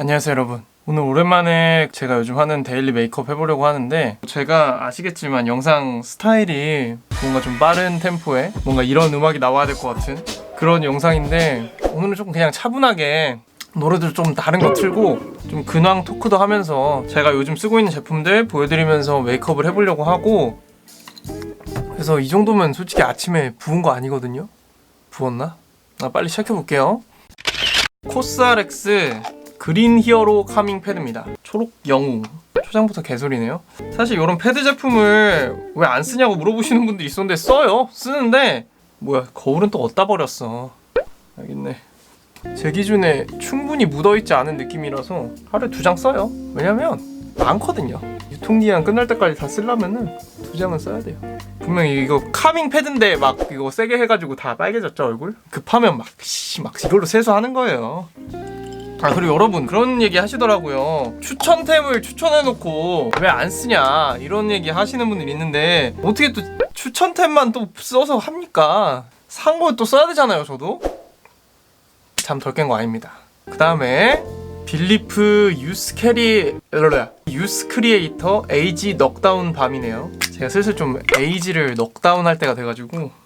안녕하세요 여러분. 오늘 오랜만에 제가 요즘 하는 데일리 메이크업 해보려고 하는데, 제가 아시겠지만 영상 스타일이 뭔가 좀 빠른 템포에 뭔가 이런 음악이 나와야 될 것 같은 그런 영상인데, 오늘은 조금 그냥 차분하게 노래들 좀 다른 거 틀고 좀 근황 토크도 하면서 제가 요즘 쓰고 있는 제품들 보여드리면서 메이크업을 해보려고 하고, 그래서 이 정도면 솔직히 아침에 부은 거 아니거든요? 부었나? 빨리 시작해볼게요. 코스알엑스 그린 히어로 카밍 패드입니다. 초록 영웅. 초장부터 개소리네요. 사실 이런 패드 제품을 왜 안 쓰냐고 물어보시는 분들이 있었는데 써요. 쓰는데 뭐야, 거울은 또 어디다 버렸어. 알겠네. 제 기준에 충분히 묻어있지 않은 느낌이라서 하루에 2장 써요. 왜냐면 많거든요. 유통기한 끝날 때까지 다 쓰려면은 2장은 써야 돼요. 분명히 이거 카밍 패드인데 막 이거 세게 해가지고 다 빨개졌죠, 얼굴? 급하면 막 이걸로 세수하는 거예요. 그리고 여러분 그런 얘기 하시더라고요. 추천템을 추천해놓고 왜 안 쓰냐 이런 얘기 하시는 분들이 있는데, 어떻게 또 추천템만 또 써서 합니까? 산 거 또 써야 되잖아요. 저도 잠 덜 깬 거 아닙니다. 그 다음에 빌리프 유스 크리에이터 에이지 넉다운 밤이네요. 제가 슬슬 좀 에이지를 넉다운 할 때가 돼가지고,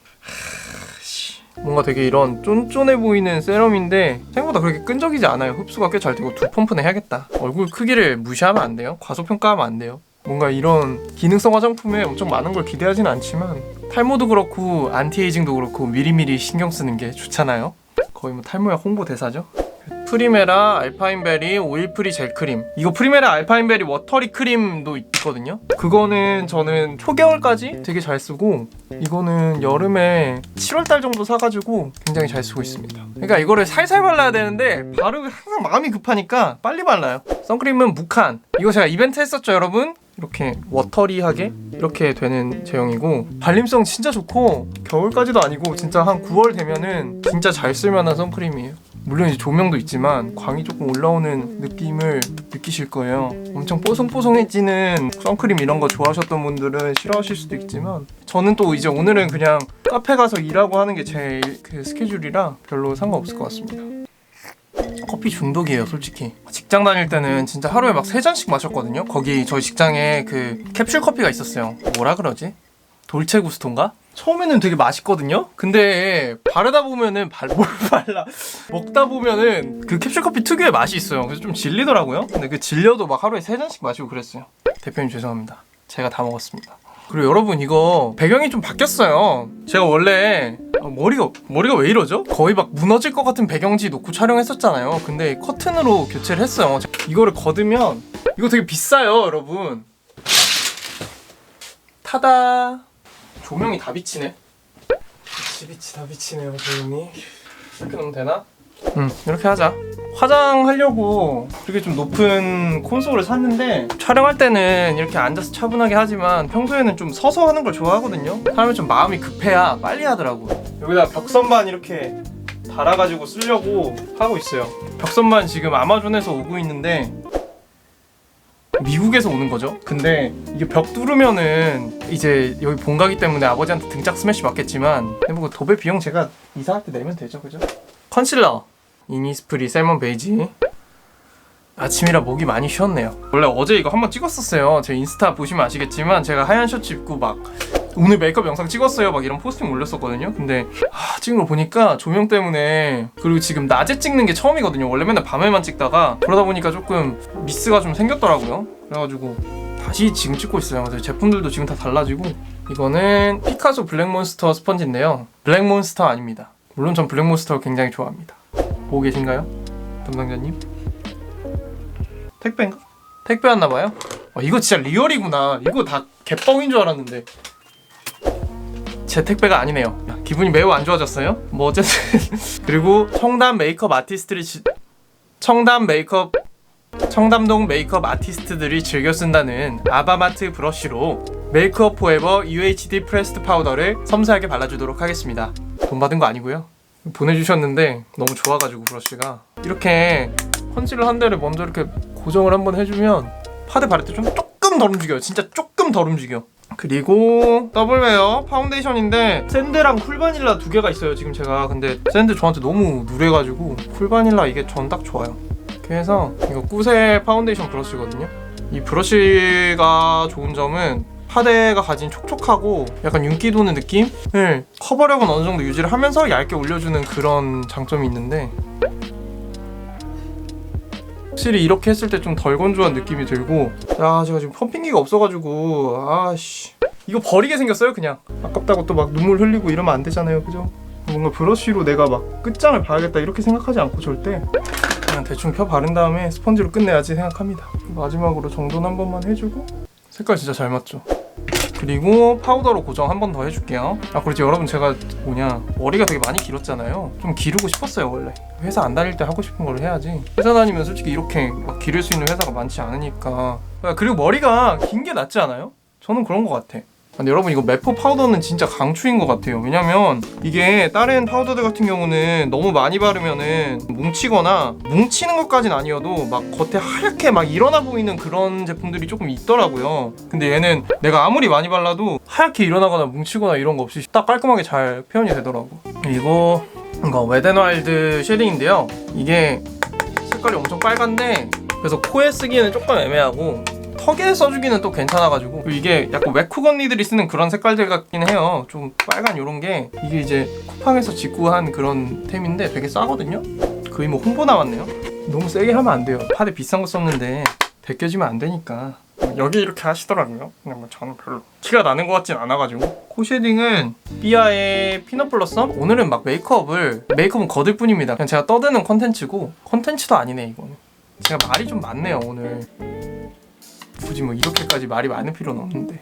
뭔가 되게 이런 쫀쫀해 보이는 세럼인데 생각보다 그렇게 끈적이지 않아요. 흡수가 꽤 잘 되고 2펌프는 해야겠다. 얼굴 크기를 무시하면 안 돼요. 과소평가하면 안 돼요. 뭔가 이런 기능성 화장품에 엄청 많은 걸 기대하진 않지만 탈모도 그렇고 안티에이징도 그렇고 미리미리 신경 쓰는 게 좋잖아요. 거의 뭐 탈모약 홍보 대사죠. 프리메라 알파인베리 오일프리 젤크림. 이거 프리메라 알파인베리 워터리 크림도 있거든요. 그거는 저는 초겨울까지 되게 잘 쓰고, 이거는 여름에 7월달 정도 사가지고 굉장히 잘 쓰고 있습니다. 그러니까 이거를 살살 발라야 되는데 바르고 항상 마음이 급하니까 빨리 발라요. 선크림은 무칸. 이거 제가 이벤트 했었죠 여러분? 이렇게 워터리하게 이렇게 되는 제형이고, 발림성 진짜 좋고 겨울까지도 아니고 진짜 한 9월 되면은 진짜 잘 쓸만한 선크림이에요. 물론 이제 조명도 있지만 광이 조금 올라오는 느낌을 느끼실 거예요. 엄청 뽀송뽀송해지는 선크림 이런 거 좋아하셨던 분들은 싫어하실 수도 있지만, 저는 또 이제 오늘은 그냥 카페 가서 일하고 하는 게 제 그 스케줄이라 별로 상관없을 것 같습니다. 커피 중독이에요 솔직히. 직장 다닐 때는 진짜 하루에 막 3잔씩 마셨거든요. 거기 저희 직장에 그 캡슐 커피가 있었어요. 뭐라 그러지? 돌체 구스토인가? 처음에는 되게 맛있거든요? 근데 바르다 보면은 뭘 발라 먹다 보면은 그 캡슐 커피 특유의 맛이 있어요. 그래서 좀 질리더라고요. 근데 그 질려도 막 하루에 3잔씩 마시고 그랬어요. 대표님 죄송합니다. 제가 다 먹었습니다. 그리고 여러분 이거 배경이 좀 바뀌었어요. 제가 원래 머리가 왜 이러죠? 거의 막 무너질 것 같은 배경지 놓고 촬영했었잖아요. 근데 커튼으로 교체를 했어요. 이거를 걷으면 이거 되게 비싸요 여러분. 타다. 조명이 다 비치네. 빛이 다 비치네요 조명이. 이렇게 놓으면 되나? 이렇게 하자. 화장하려고 이렇게 좀 높은 콘솔을 샀는데, 촬영할 때는 이렇게 앉아서 차분하게 하지만 평소에는 좀 서서 하는 걸 좋아하거든요. 사람이 좀 마음이 급해야 빨리 하더라고. 여기다 벽선반 이렇게 달아가지고 쓰려고 하고 있어요. 벽선반 지금 아마존에서 오고 있는데, 미국에서 오는 거죠. 근데 이게 벽 뚫으면은 이제 여기 본가기 때문에 아버지한테 등짝 스매시 맞겠지만, 뭐 도배 비용 제가 이사할 때 내면 되죠, 그죠? 컨실러 이니스프리 셀먼 베이지. 아침이라 목이 많이 쉬었네요. 원래 어제 이거 한번 찍었었어요. 제 인스타 보시면 아시겠지만 제가 하얀 셔츠 입고 막 오늘 메이크업 영상 찍었어요 막 이런 포스팅 올렸었거든요. 근데 찍은 거 보니까 조명 때문에, 그리고 지금 낮에 찍는 게 처음이거든요. 원래 맨날 밤에만 찍다가 그러다 보니까 조금 미스가 좀 생겼더라고요. 그래가지고 다시 지금 찍고 있어요. 그래서 제품들도 지금 다 달라지고. 이거는 피카소 블랙몬스터 스펀지인데요. 블랙몬스터 아닙니다. 물론 전 블랙몬스터를 굉장히 좋아합니다. 보고 계신가요? 담당자님? 택배인가? 택배 왔나봐요? 이거 진짜 리얼이구나. 이거 다 개뻥인 줄 알았는데 제 택배가 아니네요. 기분이 매우 안 좋아졌어요. 뭐 어쨌든 그리고 청담동 메이크업 아티스트들이 즐겨 쓴다는 아바마트 브러쉬로 메이크업 포에버 UHD 프레스드 파우더를 섬세하게 발라주도록 하겠습니다. 돈 받은 거 아니고요. 보내주셨는데 너무 좋아가지고 브러쉬가, 이렇게 컨실러 한 대를 먼저 이렇게 고정을 한번 해주면 파데 바를 때 좀 조금 덜 움직여요. 진짜 조금 덜 움직여. 그리고 더블웨어 파운데이션인데 샌드랑 쿨바닐라 2개가 있어요 지금 제가. 근데 샌드 저한테 너무 누래가지고 쿨바닐라 이게 전 딱 좋아요. 이렇게 해서 이거 꾸세 파운데이션 브러쉬거든요. 이 브러쉬가 좋은 점은 파데가 가진 촉촉하고 약간 윤기 도는 느낌을 커버력은 어느 정도 유지를 하면서 얇게 올려주는 그런 장점이 있는데, 확실히 이렇게 했을 때 좀 덜 건조한 느낌이 들고, 야 제가 지금 펌핑기가 없어가지고 아씨 이거 버리게 생겼어요. 그냥 아깝다고 또 막 눈물 흘리고 이러면 안 되잖아요, 그죠? 뭔가 브러쉬로 내가 막 끝장을 봐야겠다 이렇게 생각하지 않고 절대 그냥 대충 펴 바른 다음에 스펀지로 끝내야지 생각합니다. 마지막으로 정돈 한 번만 해주고, 색깔 진짜 잘 맞죠? 그리고 파우더로 고정 한 번 더 해줄게요. 아 그렇지, 여러분 제가 머리가 되게 많이 길었잖아요. 좀 기르고 싶었어요. 원래 회사 안 다닐 때 하고 싶은 걸 해야지. 회사 다니면 솔직히 이렇게 막 기를 수 있는 회사가 많지 않으니까. 그리고 머리가 긴 게 낫지 않아요? 저는 그런 것 같아. 근데 여러분 이거 메포 파우더는 진짜 강추인 것 같아요. 왜냐면 이게 다른 파우더들 같은 경우는 너무 많이 바르면은 뭉치거나, 뭉치는 것까지는 아니어도 막 겉에 하얗게 막 일어나 보이는 그런 제품들이 조금 있더라고요. 근데 얘는 내가 아무리 많이 발라도 하얗게 일어나거나 뭉치거나 이런 거 없이 딱 깔끔하게 잘 표현이 되더라고. 그리고 이거 웨덴와일드 쉐딩인데요. 이게 색깔이 엄청 빨간데 그래서 코에 쓰기에는 조금 애매하고 턱에 써주기는 또 괜찮아가지고, 이게 약간 웹쿡 언니들이 쓰는 그런 색깔들 같긴 해요. 좀 빨간 요런게 이게 이제 쿠팡에서 직구한 그런 템인데 되게 싸거든요. 거의 뭐 홍보 나왔네요. 너무 세게 하면 안 돼요. 파데 비싼 거 썼는데 벗겨지면 안 되니까. 여기 이렇게 하시더라고요. 근데 뭐 저는 별로 티가 나는 것 같진 않아가지고. 코 쉐딩은 삐아의 피넛 블러썸. 오늘은 막 메이크업은 거들 뿐입니다. 그냥 제가 떠드는 컨텐츠고, 컨텐츠도 아니네 이거는. 제가 말이 좀 많네요 오늘. 굳이 뭐 이렇게까지 말이 많을 필요는 없는데,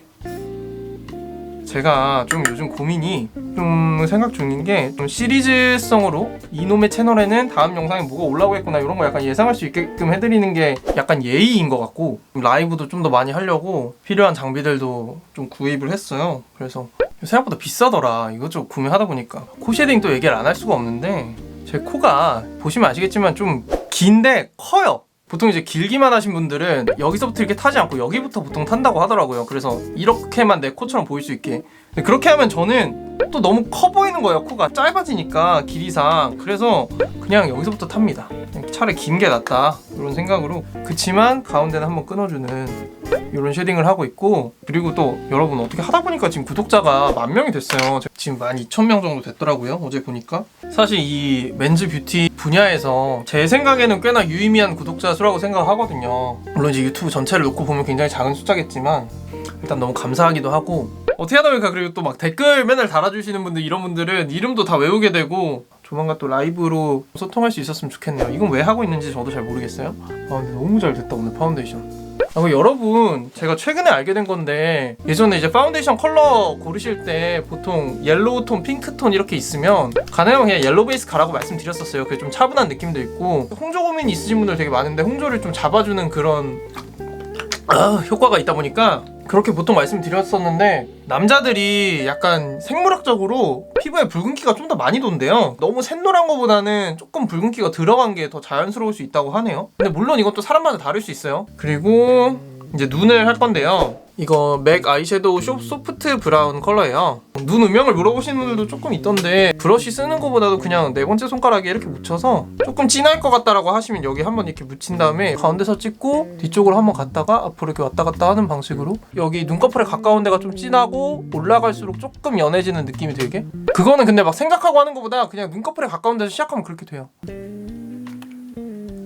제가 좀 요즘 고민이 좀 생각 중인 게, 좀 시리즈성으로 이놈의 채널에는 다음 영상에 뭐가 올라오겠구나 이런 거 약간 예상할 수 있게끔 해드리는 게 약간 예의인 것 같고, 라이브도 좀 더 많이 하려고 필요한 장비들도 좀 구입을 했어요. 그래서 생각보다 비싸더라. 이것저것 구매하다 보니까. 코 쉐딩 또 얘기를 안 할 수가 없는데, 제 코가 보시면 아시겠지만 좀 긴데 커요. 보통 이제 길기만 하신 분들은 여기서부터 이렇게 타지 않고 여기부터 보통 탄다고 하더라고요. 그래서 이렇게만 내 코처럼 보일 수 있게. 근데 그렇게 하면 저는 또 너무 커 보이는 거예요. 코가 짧아지니까 길이상. 그래서 그냥 여기서부터 탑니다. 차라리 긴 게 낫다 이런 생각으로. 그치만 가운데는 한번 끊어주는 이런 쉐딩을 하고 있고, 그리고 또 여러분 어떻게 하다 보니까 지금 구독자가 10,000명이 됐어요. 지금 12,000명 정도 됐더라고요. 어제 보니까. 사실 이 맨즈 뷰티 분야에서 제 생각에는 꽤나 유의미한 구독자 수라고 생각하거든요. 물론 이제 유튜브 전체를 놓고 보면 굉장히 작은 숫자겠지만 일단 너무 감사하기도 하고, 어떻게 하다 보니까, 그리고 또 막 댓글 맨날 달아주시는 분들, 이런 분들은 이름도 다 외우게 되고, 조만간 또 라이브로 소통할 수 있었으면 좋겠네요. 이건 왜 하고 있는지 저도 잘 모르겠어요. 아 근데 너무 잘 됐다 오늘 파운데이션. 여러분 제가 최근에 알게 된 건데, 예전에 이제 파운데이션 컬러 고르실 때 보통 옐로우 톤, 핑크 톤 이렇게 있으면 가능하면 그냥 옐로우 베이스 가라고 말씀드렸었어요. 그게 좀 차분한 느낌도 있고, 홍조 고민이 있으신 분들 되게 많은데 홍조를 좀 잡아주는 그런 효과가 있다 보니까 그렇게 보통 말씀드렸었는데, 남자들이 약간 생물학적으로 피부에 붉은기가 좀 더 많이 돈대요. 너무 샛노란 거보다는 조금 붉은기가 들어간 게 더 자연스러울 수 있다고 하네요. 근데 물론 이것도 사람마다 다를 수 있어요. 그리고 이제 눈을 할 건데요. 이거 맥 아이섀도우 소프트 브라운 컬러예요. 눈 음영을 물어보시는 분들도 조금 있던데, 브러쉬 쓰는 것보다도 그냥 네 번째 손가락에 이렇게 묻혀서 조금 진할 것 같다라고 하시면 여기 한번 이렇게 묻힌 다음에 가운데서 찍고 뒤쪽으로 한번 갔다가 앞으로 이렇게 왔다 갔다 하는 방식으로, 여기 눈꺼풀에 가까운 데가 좀 진하고 올라갈수록 조금 연해지는 느낌이 들게. 그거는 근데 막 생각하고 하는 것보다 그냥 눈꺼풀에 가까운 데서 시작하면 그렇게 돼요.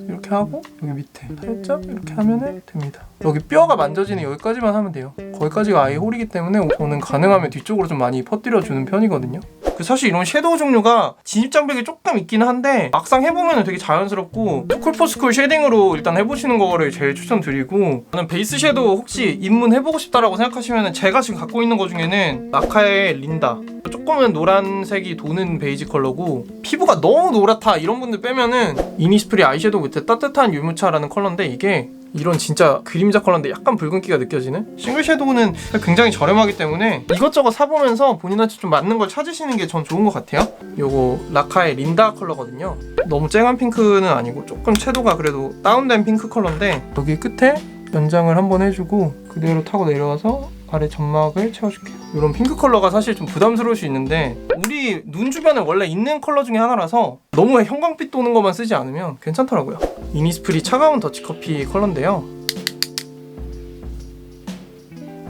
이렇게 하고 여기 밑에 살짝 이렇게 하면 됩니다. 여기 뼈가 만져지는 여기까지만 하면 돼요. 거기까지가 아예 홀이기 때문에 저는 가능하면 뒤쪽으로 좀 많이 퍼뜨려주는 편이거든요. 사실 이런 섀도우 종류가 진입 장벽이 조금 있긴 한데 막상 해보면 되게 자연스럽고, 투쿨포스쿨 쉐딩으로 일단 해보시는 거를 제일 추천드리고, 저는 베이스 섀도우 혹시 입문해보고 싶다라고 생각하시면 제가 지금 갖고 있는 거 중에는 라카의 린다, 조금은 노란색이 도는 베이지 컬러고, 피부가 너무 노랗다 이런 분들 빼면은 이니스프리 아이섀도우 밑에 따뜻한 유무차라는 컬러인데, 이게 이런 진짜 그림자 컬러인데 약간 붉은기가 느껴지는 싱글 섀도우는 굉장히 저렴하기 때문에 이것저것 사보면서 본인한테 좀 맞는 걸 찾으시는 게 전 좋은 것 같아요. 요거 라카의 린다 컬러거든요. 너무 쨍한 핑크는 아니고 조금 채도가 그래도 다운된 핑크 컬러인데, 여기 끝에 연장을 한번 해주고 그대로 타고 내려와서 아래 점막을 채워줄게요. 이런 핑크 컬러가 사실 좀 부담스러울 수 있는데 우리 눈 주변에 원래 있는 컬러 중에 하나라서 너무 형광빛 도는 것만 쓰지 않으면 괜찮더라고요. 이니스프리 차가운 더치커피 컬러인데요.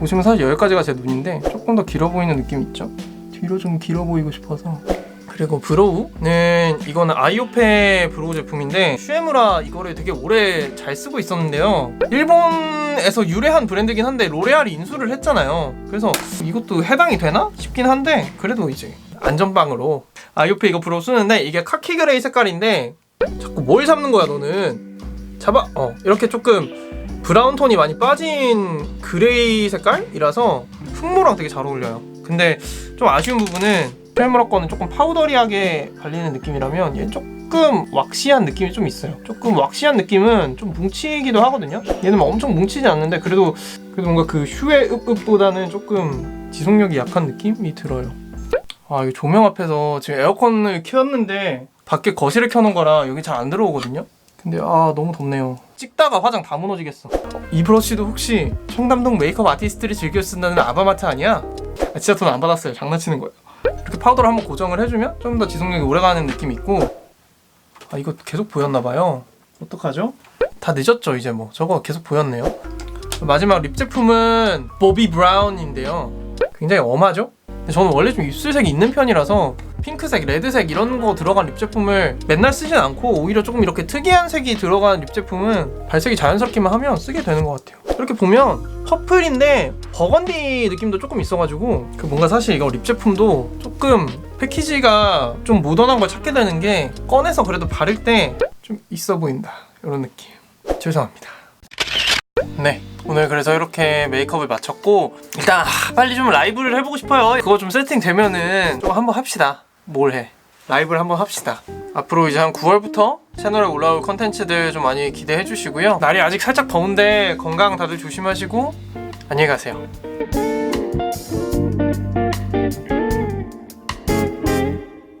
보시면 사실 여기까지가 제 눈인데 조금 더 길어 보이는 느낌 있죠? 뒤로 좀 길어 보이고 싶어서. 그리고 브로우는 이거는 아이오페 브로우 제품인데 슈에무라 이거를 되게 오래 잘 쓰고 있었는데요. 일본에서 유래한 브랜드긴 한데 로레알이 인수를 했잖아요. 그래서 이것도 해당이 되나 싶긴 한데 그래도 이제 안전빵으로 아이오페 이거 브로우 쓰는데 이게 카키 그레이 색깔인데 자꾸 뭘 잡는 거야 너는. 잡아. 이렇게 조금 브라운 톤이 많이 빠진 그레이 색깔이라서 흑모랑 되게 잘 어울려요. 근데 좀 아쉬운 부분은 슈에무라 거는 조금 파우더리하게 발리는 느낌이라면 얘는 조금 왁시한 느낌이 좀 있어요. 조금 왁시한 느낌은 좀 뭉치기도 하거든요. 얘는 막 엄청 뭉치지 않는데 그래도 뭔가 그 슈에읍읍보다는 조금 지속력이 약한 느낌이 들어요. 아, 이 조명 앞에서 지금 에어컨을 켰는데 밖에 거실을 켜놓은 거라 여기 잘 안 들어오거든요. 근데 너무 덥네요. 찍다가 화장 다 무너지겠어. 이 브러쉬도 혹시 청담동 메이크업 아티스트를 즐겨 쓴다는 아바마트 아니야? 진짜 돈 안 받았어요. 장난치는 거예요. 이렇게 파우더를 한번 고정을 해주면 좀 더 지속력이 오래가는 느낌이 있고. 이거 계속 보였나봐요. 어떡하죠? 다 늦었죠 이제 뭐. 저거 계속 보였네요. 마지막 립 제품은 보비 브라운인데요. 굉장히 엄하죠? 근데 저는 원래 좀 입술색이 있는 편이라서 핑크색, 레드색 이런 거 들어간 립 제품을 맨날 쓰진 않고 오히려 조금 이렇게 특이한 색이 들어간 립 제품은 발색이 자연스럽기만 하면 쓰게 되는 것 같아요. 이렇게 보면 퍼플인데 버건디 느낌도 조금 있어가지고 뭔가 사실 이거 립 제품도 조금 패키지가 좀 모던한 걸 찾게 되는 게 꺼내서 그래도 바를 때 좀 있어 보인다 이런 느낌. 죄송합니다. 네, 오늘 그래서 이렇게 메이크업을 마쳤고 일단 빨리 좀 라이브를 해보고 싶어요. 그거 좀 세팅 되면은 좀 한번 합시다. 뭘 해? 라이브를 한번 합시다. 앞으로 이제 한 9월부터 채널에 올라올 컨텐츠들 좀 많이 기대해 주시고요. 날이 아직 살짝 더운데 건강 다들 조심하시고 안녕히 가세요.